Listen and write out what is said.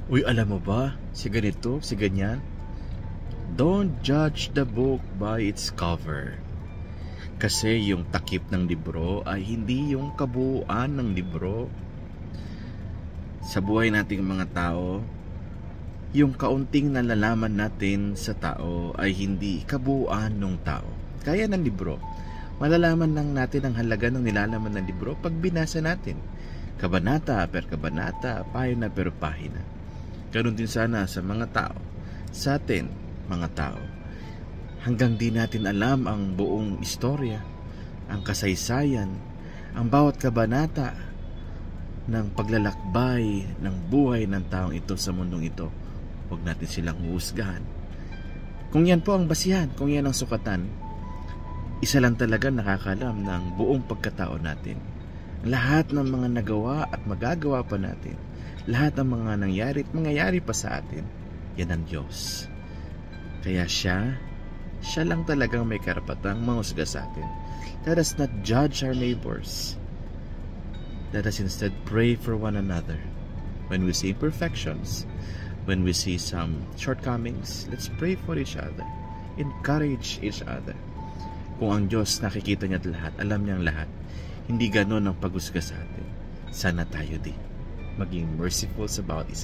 Uy, alam mo ba? Si ganito, si ganyan. Don't judge the book by its cover. Kasi yung takip ng libro ay hindi yung kabuuan ng libro. Sa buhay nating mga tao, yung kaunting nalalaman natin sa tao ay hindi kabuuan ng tao. Kaya ng libro, malalaman lang natin ang halaga ng nilalaman ng libro pag binasa natin. Kabanata per kabanata, pahina per pahina. Ganun din sana sa mga tao, sa atin, mga tao. Hanggang di natin alam ang buong istorya, ang kasaysayan, ang bawat kabanata ng paglalakbay ng buhay ng taong ito sa mundong ito, huwag natin silang huhusgahan. Kung yan po ang basihan, kung yan ang sukatan, isa lang talaga nakakalam ng buong pagkatao natin. Lahat ng mga nagawa at magagawa pa natin, lahat ng mga nangyari at mangyayari pa sa atin, yan ang Diyos. Kaya siya lang talagang may karapatang manghusga sa atin. Let us not judge our neighbors. Let us instead pray for one another. When we see imperfections, when we see some shortcomings, let's pray for each other. Encourage each other. Kung ang Diyos nakikita niya lahat, alam niyang lahat, hindi ganon ang paghusga sa atin. Sana tayo din maging merciful sa bawat isa.